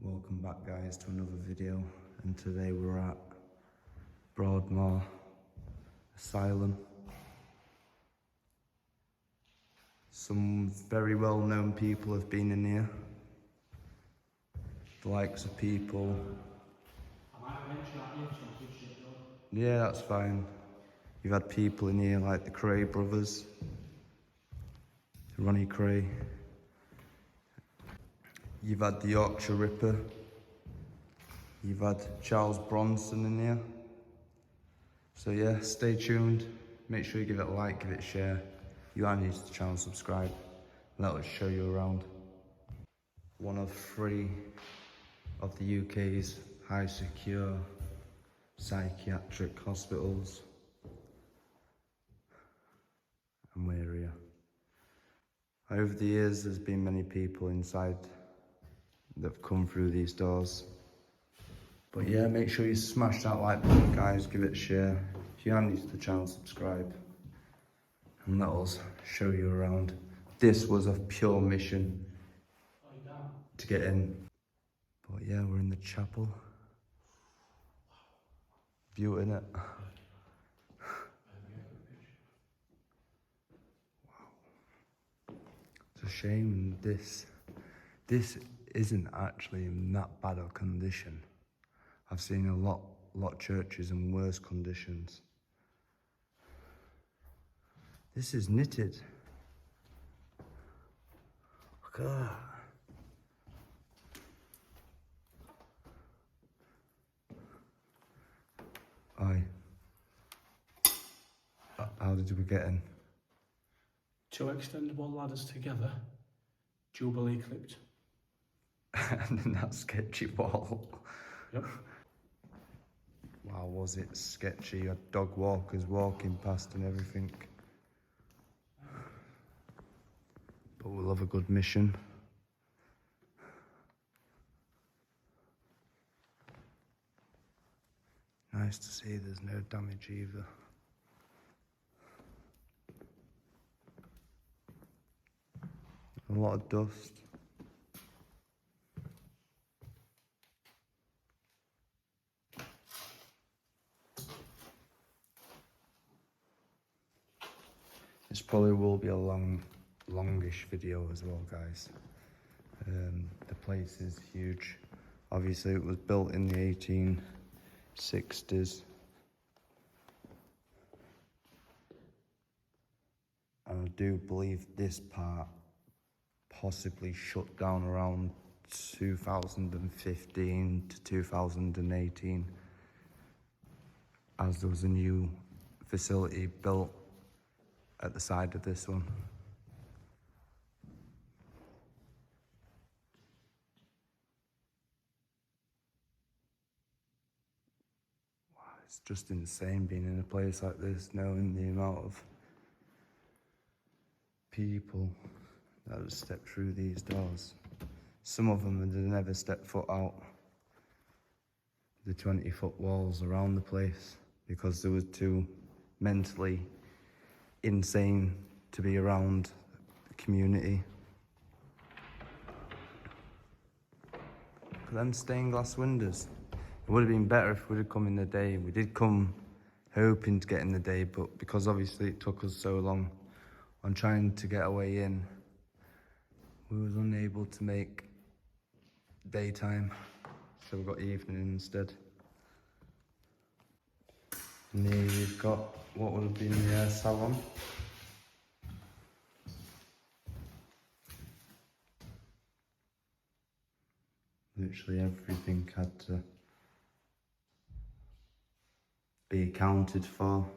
Welcome back guys to another video, and today we're at Broadmoor Asylum. Some very well known people have been in here. The likes of people. Yeah, that's fine. You've had people in here like the Cray brothers, Ronnie Cray. You've had the Yorkshire Ripper. You've had Charles Bronson in here. So yeah, stay tuned. Make sure you give it a like, give it a share. You are new to the channel, subscribe. Let us show you around. One of 3 of the UK's high secure psychiatric hospitals. And we're here. Over the years, there's been many people inside that have come through these doors. But yeah, make sure you smash that like button, guys. Give it a share. If you are new to the channel, subscribe. And let us show you around. This was a pure mission to get in. But yeah, we're in the chapel. View in it. Wow. It's a shame this isn't actually in that bad a condition. I've seen a lot of churches in worse conditions. This is knitted. Look at that. Aye. How did we get in? 2 extendable ladders together, Jubilee clipped. And then that sketchy wall. Yep. Wow, was it sketchy? You had dog walkers walking past and everything. But we'll have a good mission. Nice to see there's no damage either. A lot of dust. This probably will be a longish video as well, guys. The place is huge. Obviously it was built in the 1860s. And I do believe this part possibly shut down around 2015 to 2018, as there was a new facility built at the side of this one. Wow, it's just insane being in a place like this, knowing the amount of people that have stepped through these doors. Some of them had never stepped foot out the 20-foot walls around the place because they were too mentally insane to be around the community. Look at them stained glass windows. It would have been better if we'd have come in the day. We did come hoping to get in the day, but because obviously it took us so long on trying to get our way in, we was unable to make daytime, so we got evening instead. And here you've got what would have been the salon. Literally everything had to be accounted for.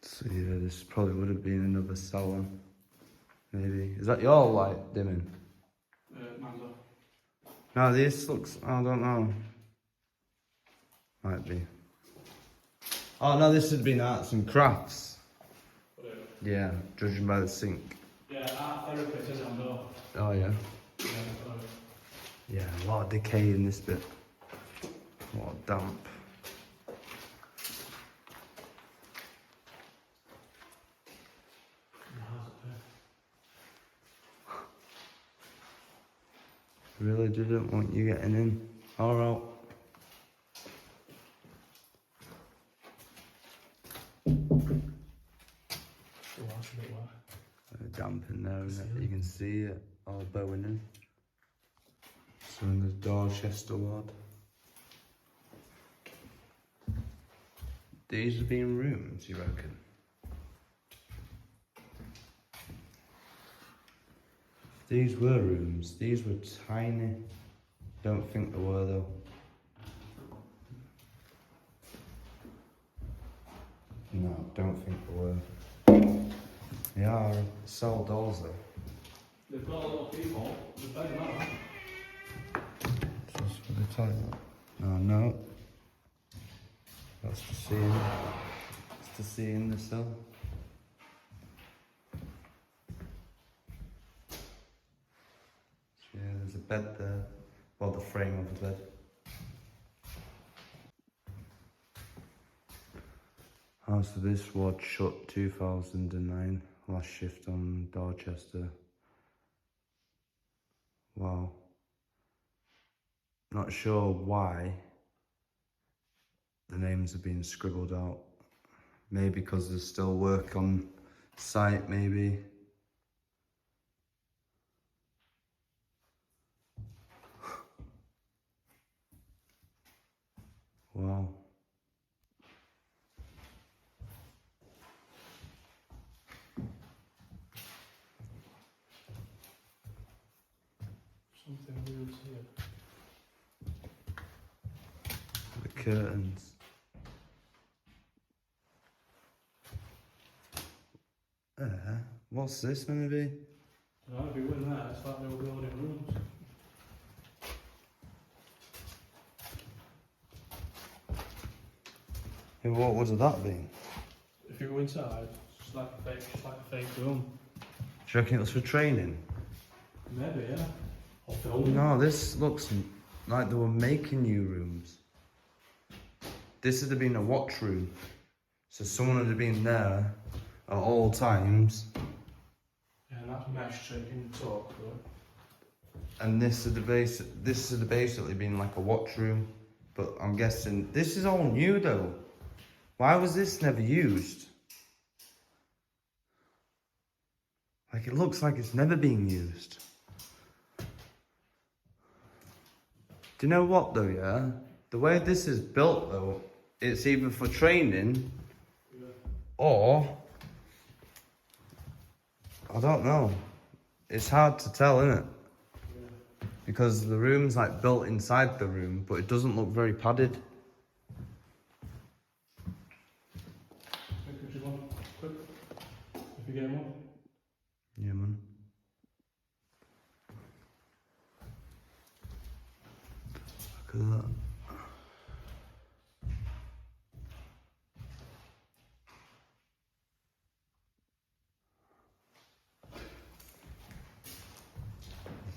So yeah, this probably would have been another salon. Maybe. Is that your light dimming? Mando. No, this looks, I don't know. Might be. Oh no, this would been arts and crafts. Yeah, judging by the sink. Yeah, art therapy says it on door. Oh yeah. Yeah, a lot of decay in this bit. A lot of damp. Really didn't want you getting in. Alright. The wash's a bit wet. Damp in there, isn't it? You can see it all bowing in. So in the Dorchester ward. These have been rooms, you reckon? These were rooms. These were tiny. Don't think they were though. No, don't think they were. They are cell doors though. They've got a lot of people. There's better than that. Just for the toilet. Oh no. That's to see in. That's to see in the cell. Yeah, there's a bed there. Well, the frame of the bed. Oh, so this ward shut 2009. Last shift on Dorchester. Wow. Not sure why the names have been scribbled out. Maybe because there's still work on site, maybe. Wow. Something weird here. The curtains. What's this gonna be? No, if you win that, it's like they were building rooms. Hey, what would have that been? If you go inside, it's just like a fake room. Do you reckon it was for training? Maybe, yeah. Or filming. No, this looks like they were making new rooms. This would have been a watch room. So someone would have been there at all times. Yeah, and that's mesh so you can talk through it. And this would have basically been like a watch room. But I'm guessing this is all new though. Why was this never used? Like it looks like it's never been used. Do you know what though, yeah? The way this is built though, it's either for training or I don't know. It's hard to tell, isn't it? Because the room's like built inside the room, but it doesn't look very padded. Pictures you want? Quick. If you get one. Yeah, man. Look at that.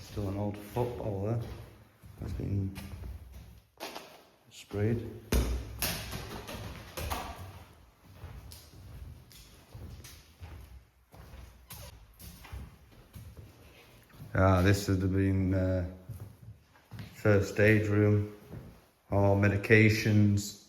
Still an old football there. That's been sprayed. Ah, this would have been first aid room, all medications.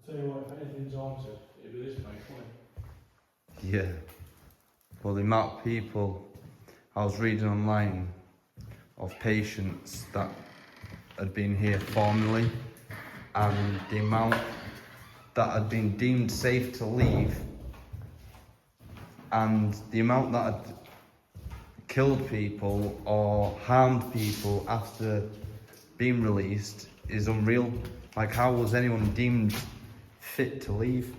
I'll tell you what, if anything's haunted, it'd be this mate, wouldn't it? Yeah. Well, the amount of people I was reading online of patients that had been here formerly and the amount that had been deemed safe to leave and the amount that had killed people or harmed people after being released is unreal. Like, how was anyone deemed fit to leave?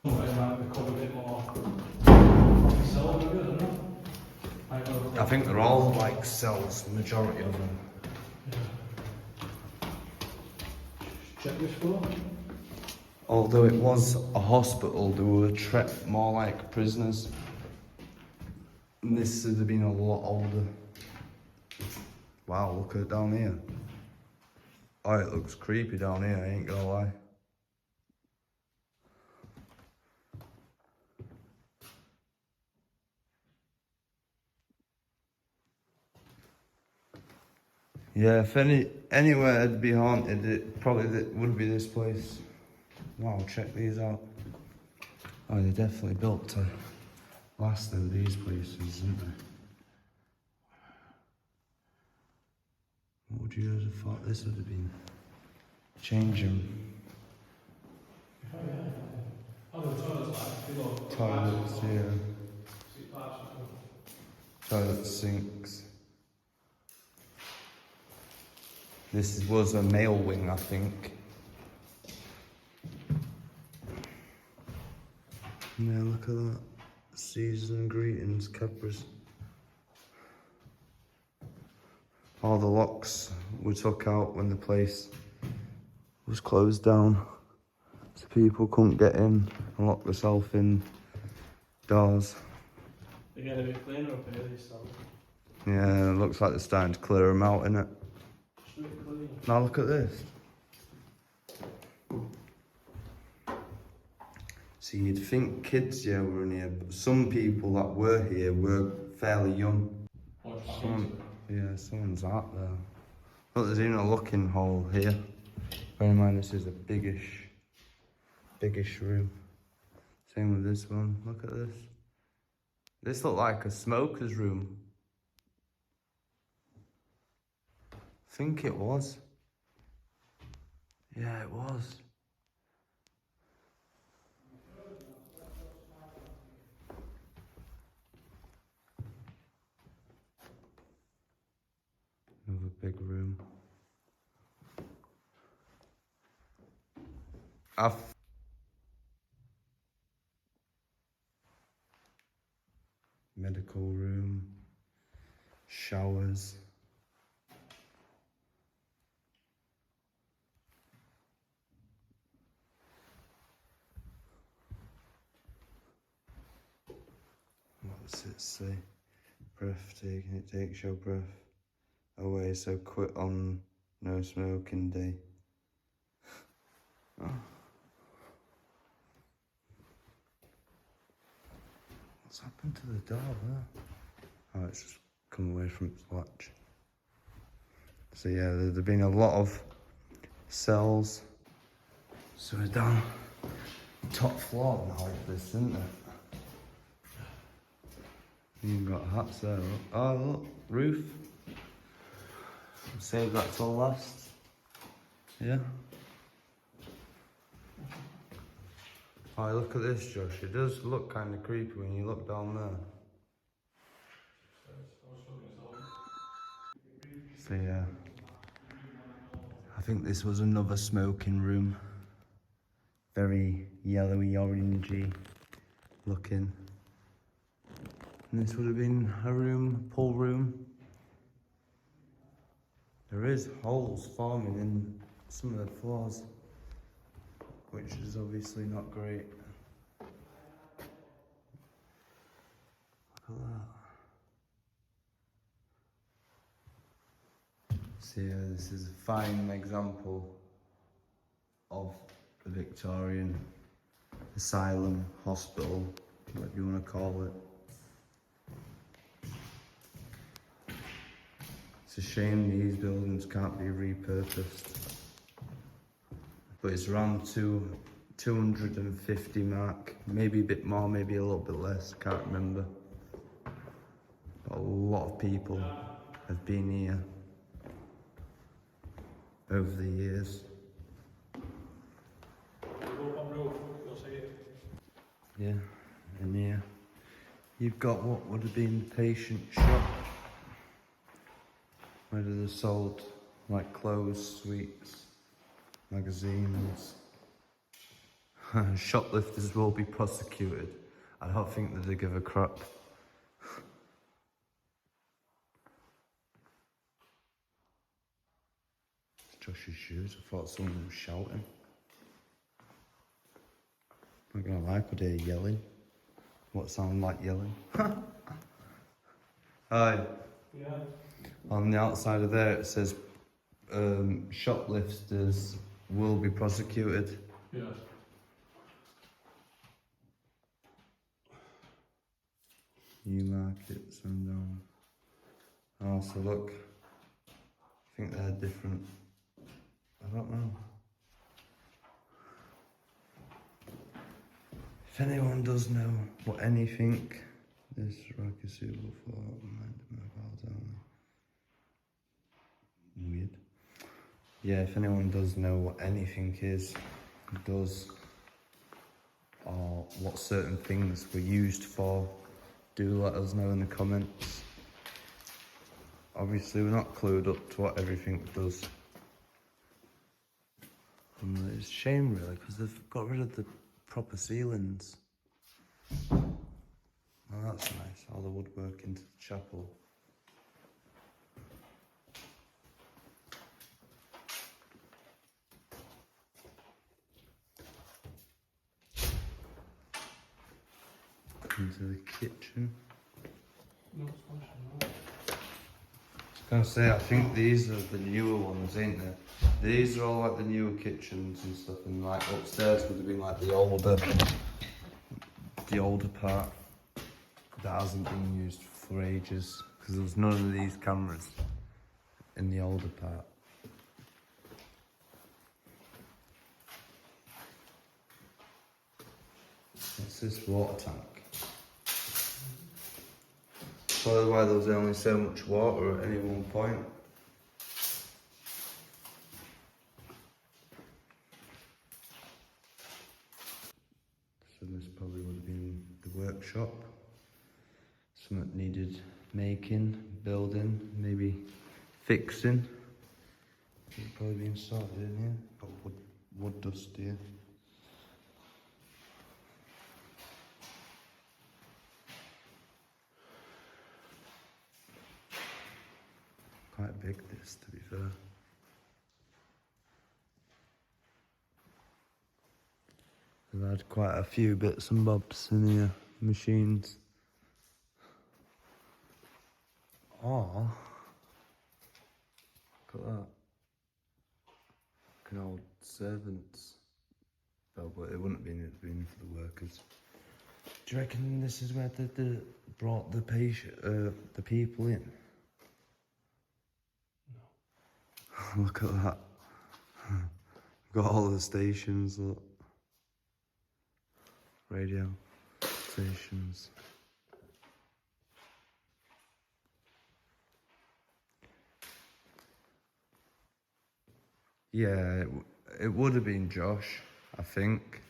It might become a bit more cells, maybe, I don't know. I think they're all like cells, the majority of them. Check this floor. Although it was a hospital, they were more like prisoners. And this would have been a lot older. Wow, look at it down here. Oh, it looks creepy down here, I ain't gonna lie. Yeah, if anywhere would be haunted, it probably would be this place. Wow, check these out. Oh, they're definitely built to last though, these places, isn't they? What would you have thought this would have been? Changing Oh, yeah. Oh, the toilet's like, you know, toilets, yeah. see parts of them. Toilet sinks. This was a male wing, I think. Yeah, look at that. Season greetings, Cabras. All the locks were took out when the place was closed down. So people couldn't get in and lock themselves in doors. They get a bit cleaner up here, these cells. Yeah, it looks like they're starting to clear them out, innit? Straight clean. Now look at this. See, you'd think kids here were in here, but some people that were here were fairly young. Someone's out there. Look, there's even a looking hole here. Bear in mind, this is a biggish room. Same with this one. Look at this. This looked like a smoker's room. I think it was. Yeah, it was. Another big room. Medical room. Showers. What does it say? Breathtaking, it takes your breath away, so quit on no smoking day. Oh. What's happened to the door there? Oh, it's just come away from its latch. So yeah, there's been a lot of cells. So we're down top floor now like this, isn't it? You've got hats there. Look. Oh look, roof. Save that till last. Yeah. Oh, look at this, Josh. It does look kind of creepy when you look down there. So yeah, I think this was another smoking room. Very yellowy, orangey looking. And this would have been a room, pool room. There is holes forming in some of the floors, which is obviously not great. Look at that. So yeah, this is a fine example of the Victorian asylum, hospital, whatever you want to call it. It's a shame these buildings can't be repurposed. But it's around 250 mark, maybe a bit more, maybe a little bit less, can't remember. But a lot of people have been here over the years. Yeah, and here you've got what would have been the patient shop, where they sold like clothes, sweets, magazines. Shoplifters will be prosecuted. I don't think that they give a crap. Josh's shoes. I thought someone was shouting. I'm not gonna lie, I could hear yelling. What sounded like yelling? Hi. Yeah. On the outside of there it says shoplifters will be prosecuted. Yeah. Newmarket, Sundown. Oh, so look. I think they're different. I don't know. If anyone does know what anything, this rack is suitable for mobiles only. Weird. Yeah, if anyone does know what anything is, or what certain things were used for, do let us know in the comments. Obviously, we're not clued up to what everything does. And it's a shame, really, because they've got rid of the proper ceilings. Oh, that's nice. All the woodwork into the chapel. Into the kitchen. No, it's fine. I was gonna say, I think these are the newer ones, ain't they? These are all like the newer kitchens and stuff, and like upstairs would have been like the older part that hasn't been used for ages, because there was none of these cameras in the older part. What's this water tank? Probably why there was only so much water at any one point. So this probably would have been the workshop. Something that needed making, building, maybe fixing. It's probably been sorted in here. Got wood dust here. Quite big this, to be fair. I've had quite a few bits and bobs in here, machines. Oh, look at that. Like an old servant's bell, but it wouldn't have been, it'd been for the workers. Do you reckon this is where they brought the the people in? No. Look at that. Got all the stations, look. Radio stations. Yeah, it would have been Josh, I think.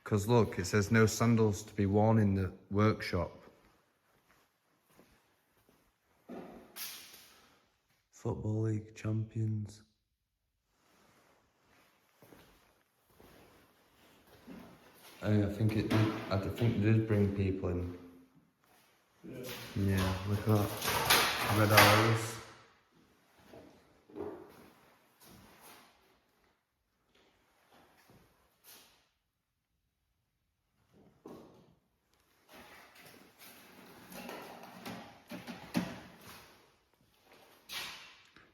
Because look, it says no sandals to be worn in the workshop. Football League champions. I think it did. I think it did bring people in. Yeah. Yeah, look at that. Red arrows.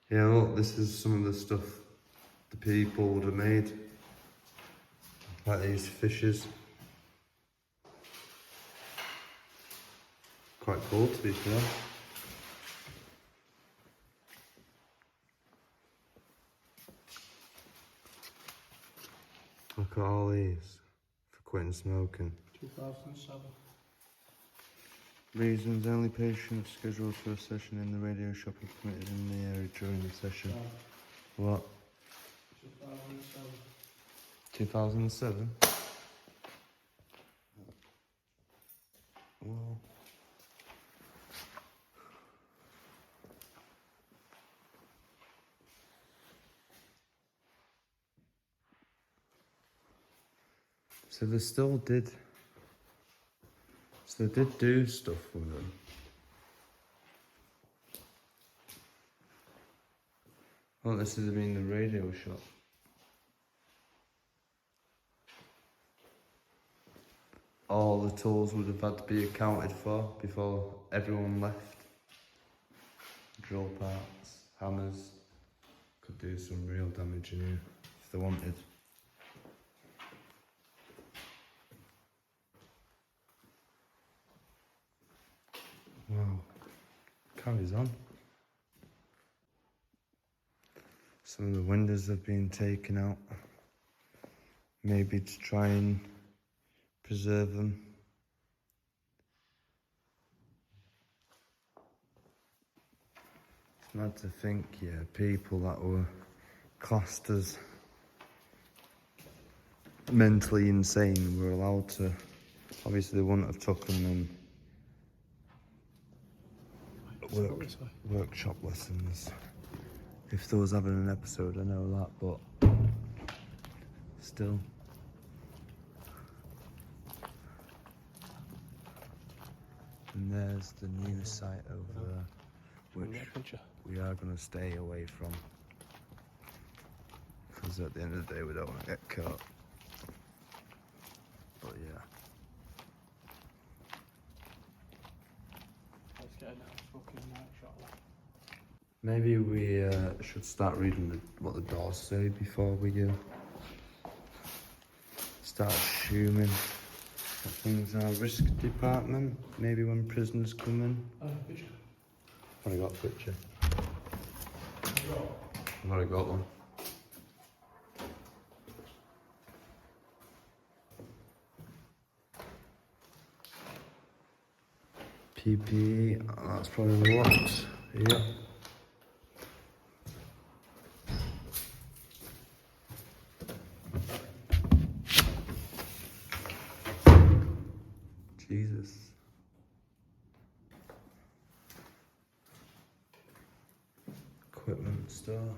Yeah, look, this is some of the stuff the people would have made. Like these fishes. Quite cool, to be fair. Look at all these for quitting smoking. 2007. Reasons: only patients scheduled for a session in the radio shop are permitted in the area during the session. No, What? 2007. 2007? Well. So they still did. So they did do stuff with them. Oh, this has been the radio shop. All the tools would have had to be accounted for before everyone left. drill parts, hammers. Could do some real damage in here if they wanted. Wow, carries on. Some of the windows have been taken out, maybe to try and preserve them. It's mad to think, yeah, people that were classed as mentally insane were allowed to, obviously they wouldn't have took them in workshop lessons. If there was having an episode, I know that, but still. And there's the new site over there, which we are going to stay away from. Because at the end of the day, we don't want to get caught. But yeah. Let's get a nice fucking night shot. Maybe we should start reading what the doors say before we start assuming that things are risk department. Maybe when prisoners come in. Picture. I've already got a picture. I've already got one. PPE, that's probably locked. Yep. Jesus. Equipment store.